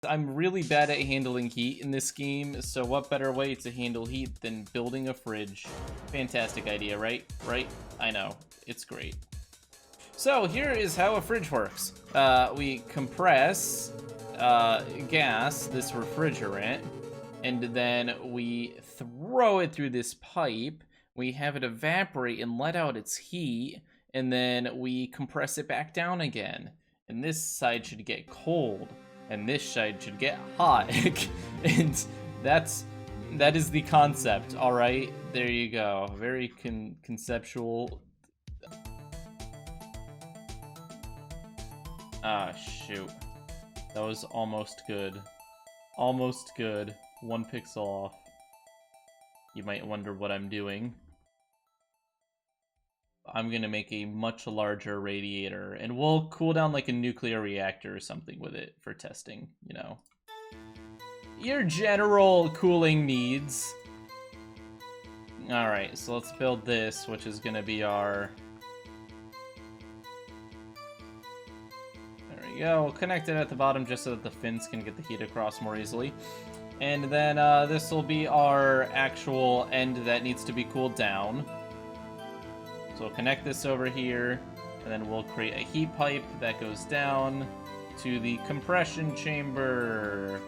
I'm really bad at handling heat in this game, so what better way to handle heat than building a fridge? Fantastic idea, right? Right? I know. It's great. So here is how a fridge works. We compress gas, this refrigerant, and then we throw it through this pipe. We have it evaporate and let out its heat, and then we compress it back down again. And this side should get cold, and this side should get hot. And that is the concept, all right? There you go. Very conceptual. Ah, shoot. That was almost good. Almost good. 1 pixel off. You might wonder what I'm doing. I'm gonna make a much larger radiator, and we'll cool down like a nuclear reactor or something with it for testing, you know. Your general cooling needs. Alright, so let's build this, which is gonna be our... There we go. We'll connect it at the bottom just so that the fins can get the heat across more easily. And then this will be our actual end that needs to be cooled down. So we'll connect this over here, and then we'll create a heat pipe that goes down to the compression chamber.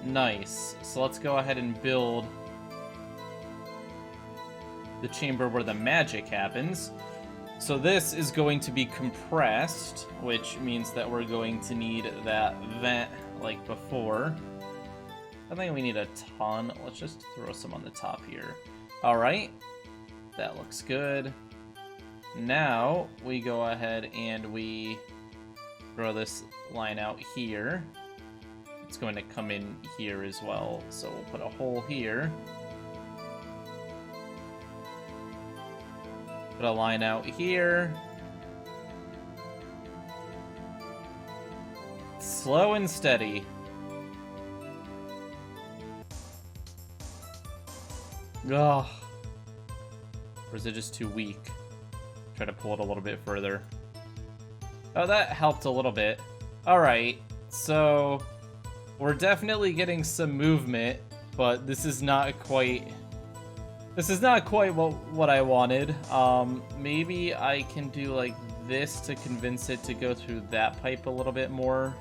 Nice. So let's go ahead and build the chamber where the magic happens. So this is going to be compressed, which means that we're going to need that vent like before. I think we need a ton. Let's just throw some on the top here. All right, that looks good. Now we go ahead and we throw this line out here. It's going to come in here as well, so we'll put a hole here. Put a line out here. Slow and steady. Ugh. Or is it just too weak? Try to pull it a little bit further. Oh, that helped a little bit. Alright, so we're definitely getting some movement, but this is not quite what I wanted. Maybe I can do like this to convince it to go through that pipe a little bit more.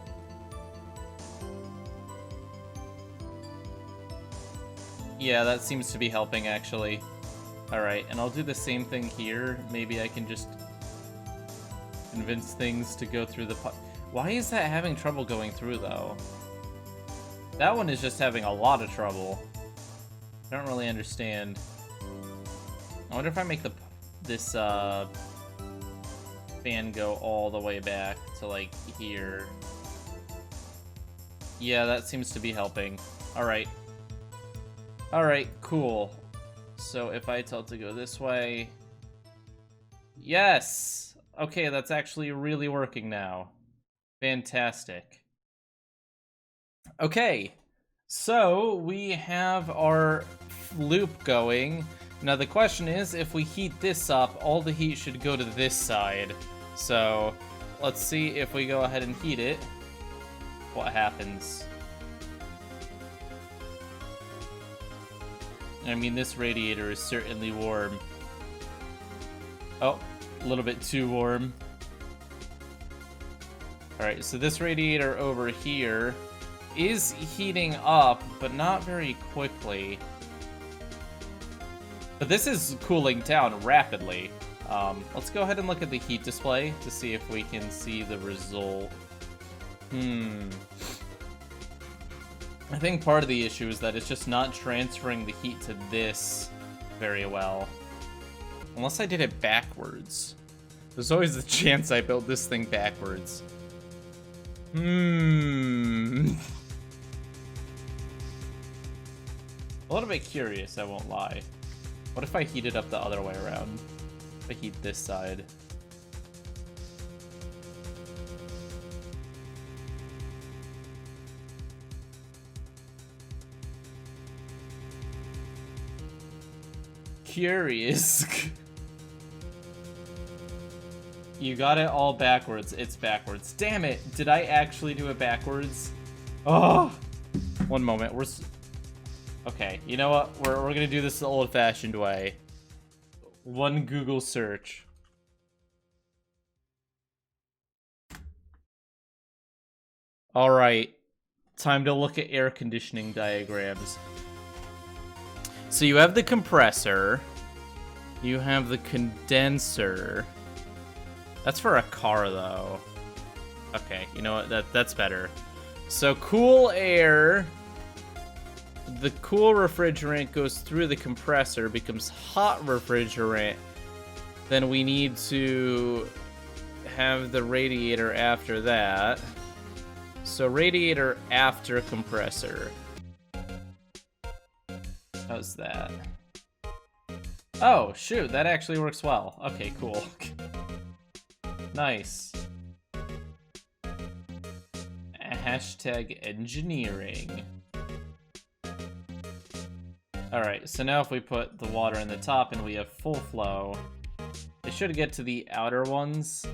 Yeah, that seems to be helping, actually. Alright, and I'll do the same thing here. Maybe I can just convince things to go through the pipe. Why is that having trouble going through, though? That one is just having a lot of trouble. I don't really understand. I wonder if I make this fan go all the way back to, like, here. Yeah, that seems to be helping. Alright. Alright, cool. So if I tell it to go this way... Yes! Okay, that's actually really working now. Fantastic. Okay, so we have our loop going. Now the question is, if we heat this up, all the heat should go to this side. So let's see if we go ahead and heat it, what happens. I mean, this radiator is certainly warm. Oh, a little bit too warm. Alright, so this radiator over here is heating up, but not very quickly. But this is cooling down rapidly. Let's go ahead and look at the heat display to see if we can see the result. I think part of the issue is that it's just not transferring the heat to this very well. Unless I did it backwards. There's always the chance I built this thing backwards. A little bit curious, I won't lie. What if I heat it up the other way around? If I heat this side. Curious. You got it all backwards. It's backwards. Damn it! Did I actually do it backwards? Oh! One moment. Okay, you know what? We're gonna do this the old-fashioned way. One Google search. All right, time to look at air conditioning diagrams. So you have the compressor. You have the condenser. That's for a car, though. Okay, you know what? That's better. So cool air. The cool refrigerant goes through the compressor, becomes hot refrigerant. Then we need to have the radiator after that. So radiator after compressor. How's that? Oh, shoot, that actually works well. Okay, cool. Nice. Hashtag engineering. Alright, so now if we put the water in the top and we have full flow, it should get to the outer ones.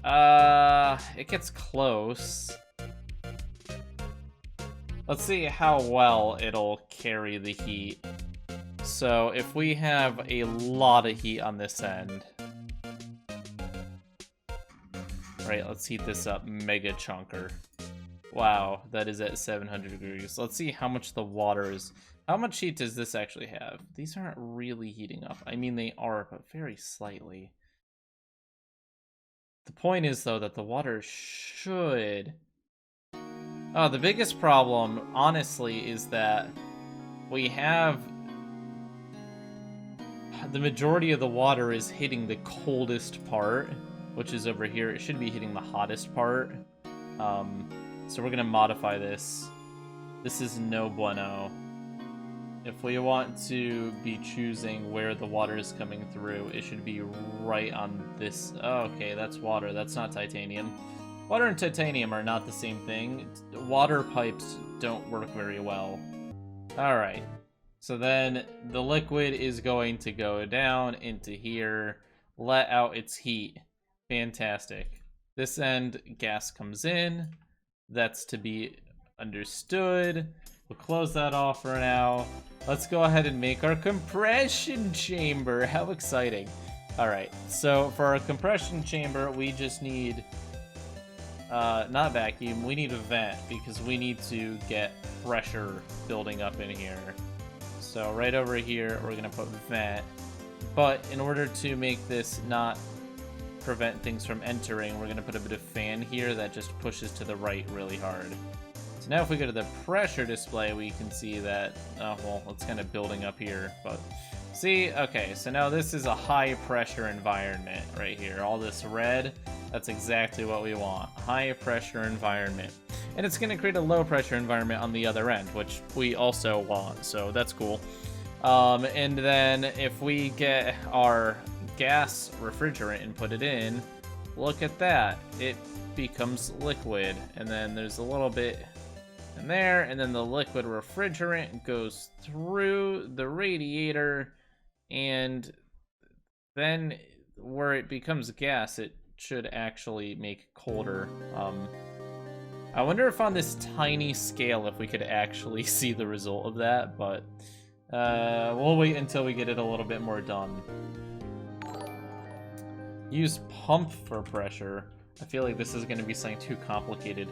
It gets close. Let's see how well it'll carry the heat. So if we have a lot of heat on this end. Right, let's heat this up mega chunker. Wow, that is at 700 degrees. Let's see how much the water is. How much heat does this actually have? These aren't really heating up. I mean, they are, but very slightly. The point is, though, that the water should... Oh, the biggest problem, honestly, is that we have... The majority of the water is hitting the coldest part, which is over here. It should be hitting the hottest part. So we're gonna modify this. This is no bueno. If we want to be choosing where the water is coming through, it should be right on this. Oh, okay, that's water. That's not titanium. Water and titanium are not the same thing. Water pipes don't work very well. All right. So then the liquid is going to go down into here, let out its heat. Fantastic. This end, gas comes in. That's to be understood. We'll close that off for now. Let's go ahead and make our compression chamber. How exciting. All right, so for our compression chamber, we just need, not vacuum, we need a vent because we need to get pressure building up in here. So right over here, we're gonna put vent. But in order to make this not prevent things from entering, we're gonna put a bit of fan here that just pushes to the right really hard. So now if we go to the pressure display, we can see that, oh, well, it's kind of building up here, but see, okay, so now this is a high pressure environment right here. All this red, that's exactly what we want. High pressure environment. And it's gonna create a low pressure environment on the other end, which we also want, so that's cool. And then if we get our gas refrigerant and put it in, look at that. It becomes liquid, and then there's a little bit in there, and then the liquid refrigerant goes through the radiator, and then where it becomes gas, it should actually make colder. I wonder if on this tiny scale if we could actually see the result of that, but we'll wait until we get it a little bit more done. Use pump for pressure. I feel like this is going to be something too complicated.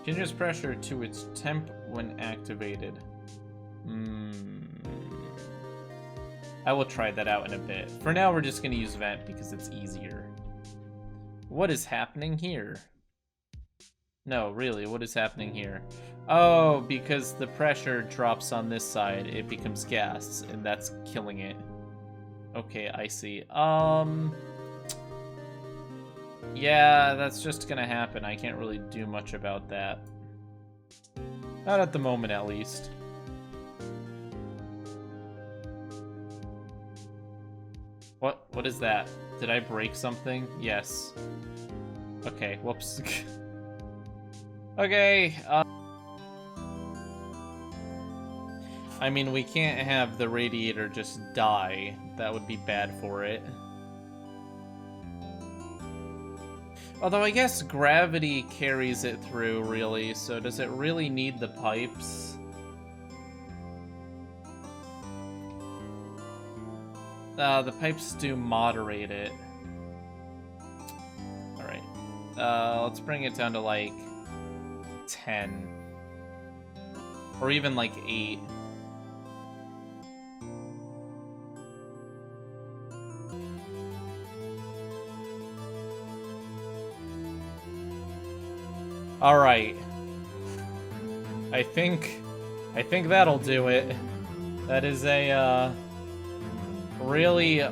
Changes pressure to its temp when activated. I will try that out in a bit. For now, we're just going to use vent because it's easier. What is happening here? No, really, what is happening here? Oh, because the pressure drops on this side, it becomes gas, and that's killing it. Okay, I see. Yeah, that's just gonna happen. I can't really do much about that. Not at the moment, at least. What is that? Did I break something? Yes. Okay, whoops. Okay, I mean, we can't have the radiator just die. That would be bad for it. Although I guess gravity carries it through, really, so does it really need the pipes? The pipes do moderate it. Alright. Let's bring it down to, like, 10. Or even, like, 8. Alright. I think that'll do it. That is a, really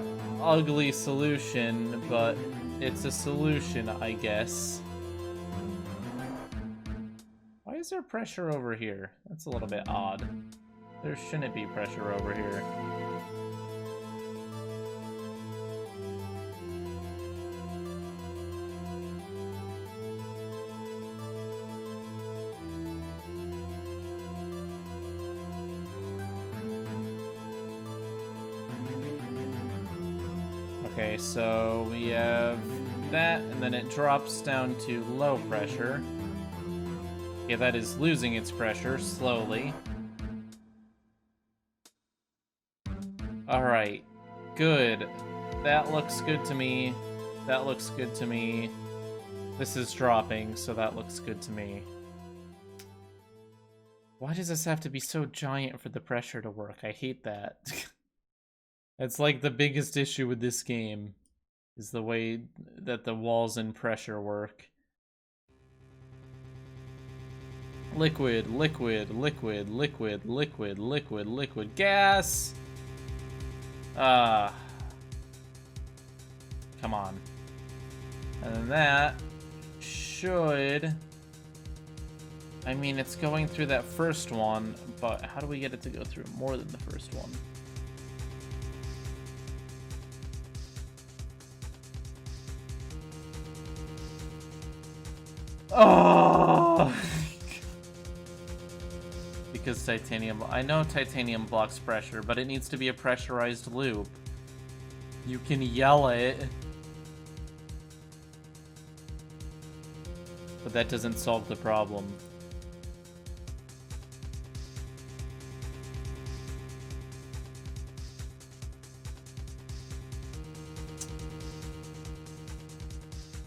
ugly solution, but it's a solution, I guess. Why is there pressure over here? That's a little bit odd. There shouldn't be pressure over here. Okay, so we have that, and then it drops down to low pressure. Yeah, that is losing its pressure slowly. Alright, good. That looks good to me. That looks good to me. This is dropping, so that looks good to me. Why does this have to be so giant for the pressure to work? I hate that. It's like the biggest issue with this game, is the way that the walls and pressure work. Liquid, liquid, liquid, liquid, liquid, liquid, liquid, gas! Come on. And then that should... I mean, it's going through that first one, but how do we get it to go through more than the first one? Oh! Because titanium... I know titanium blocks pressure, but it needs to be a pressurized loop. You can yell it, but that doesn't solve the problem.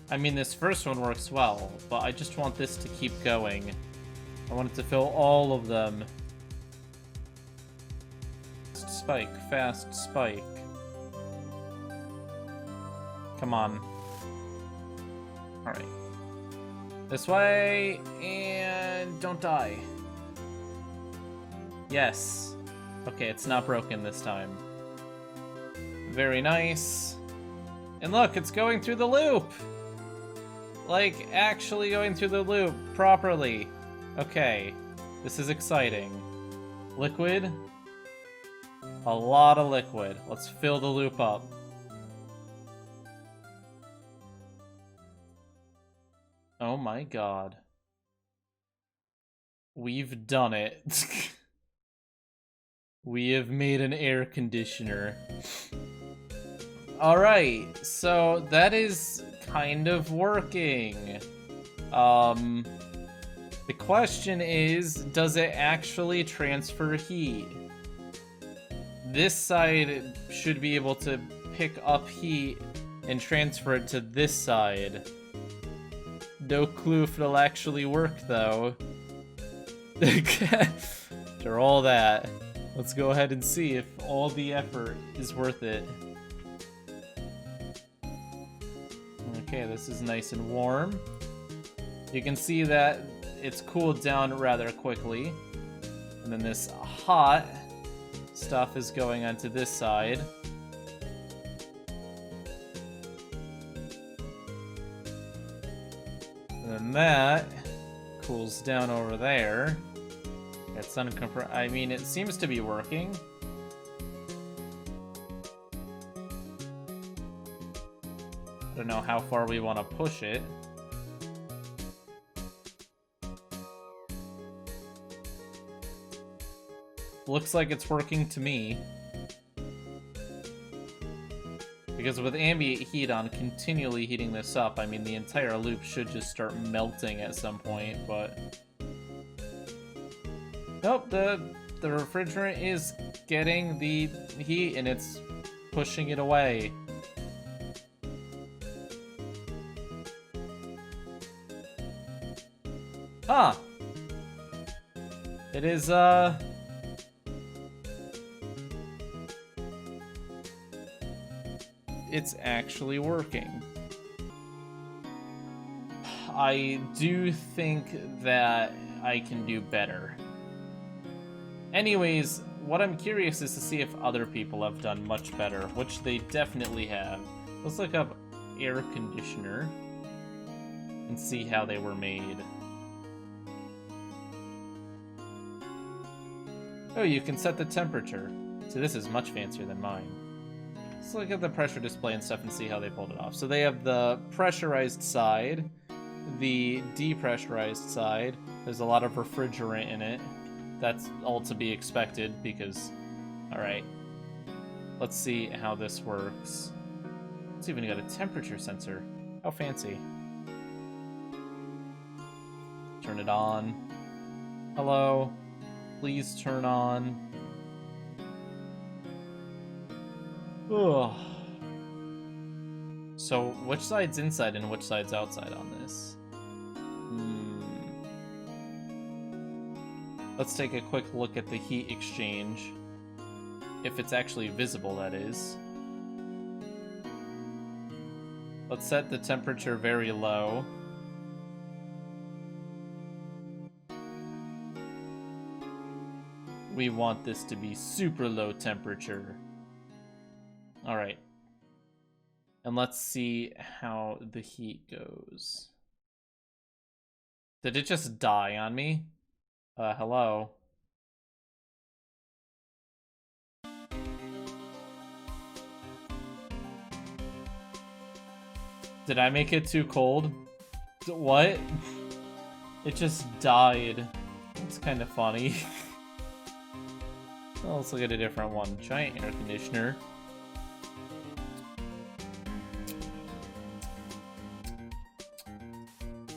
I mean, this first one works well, but I just want this to keep going. I want it to fill all of them. Fast spike, fast spike. Come on. Alright. This way, and don't die. Yes. Okay, it's not broken this time. Very nice. And look, it's going through the loop! Like, actually going through the loop properly. Okay, this is exciting. Liquid. A lot of liquid. Let's fill the loop up. Oh my god. We've done it. We have made an air conditioner. Alright, so that is kind of working. The question is, does it actually transfer heat? This side should be able to pick up heat and transfer it to this side. No clue if it'll actually work, though. After all that, let's go ahead and see if all the effort is worth it. Okay, this is nice and warm. You can see that it's cooled down rather quickly. And then this hot stuff is going onto this side. And then that cools down over there. It's uncompressed. I mean, it seems to be working. I don't know how far we want to push it. Looks like it's working to me. Because with ambient heat on, continually heating this up, I mean, the entire loop should just start melting at some point, but... Nope, the refrigerant is getting the heat, and it's pushing it away. Huh. It is, it's actually working. I do think that I can do better. Anyways, what I'm curious is to see if other people have done much better, which they definitely have. Let's look up air conditioner and see how they were made. Oh, you can set the temperature. So this is much fancier than mine. Let's look at the pressure display and stuff and see how they pulled it off. So they have the pressurized side, the depressurized side. There's a lot of refrigerant in it. That's all to be expected because... Alright. Let's see how this works. It's even got a temperature sensor. How fancy. Turn it on. Hello. Please turn on. Ugh. So, which side's inside and which side's outside on this? Let's take a quick look at the heat exchange. If it's actually visible, that is. Let's set the temperature very low. We want this to be super low temperature. Alright. And let's see how the heat goes. Did it just die on me? Hello? Did I make it too cold? What? It just died. It's kind of funny. Well, let's look at a different one. Giant air conditioner.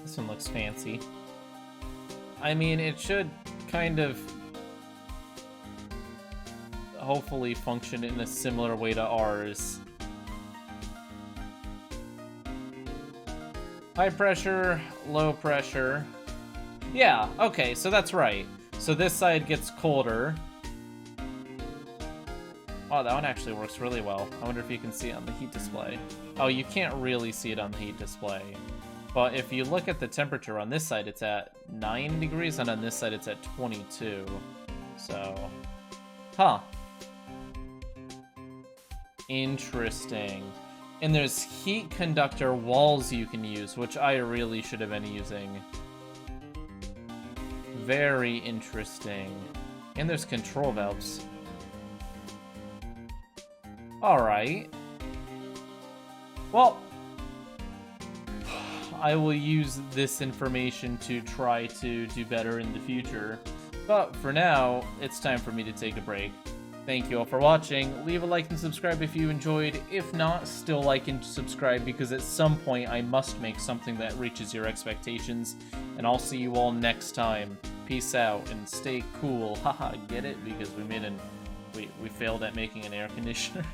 This one looks fancy. I mean, it should kind of hopefully function in a similar way to ours. High pressure, low pressure. Yeah, okay, so that's right. So this side gets colder. Oh, that one actually works really well. I wonder if you can see it on the heat display. Oh, you can't really see it on the heat display. But if you look at the temperature on this side, it's at 9 degrees, and on this side, it's at 22. So, huh. Interesting. And there's heat conductor walls you can use, which I really should have been using. Very interesting. And there's control valves. Alright. Well, I will use this information to try to do better in the future. But for now, it's time for me to take a break. Thank you all for watching. Leave a like and subscribe if you enjoyed. If not, still like and subscribe because at some point I must make something that reaches your expectations. And I'll see you all next time. Peace out and stay cool. Haha, get it? Because we made an... we failed at making an air conditioner.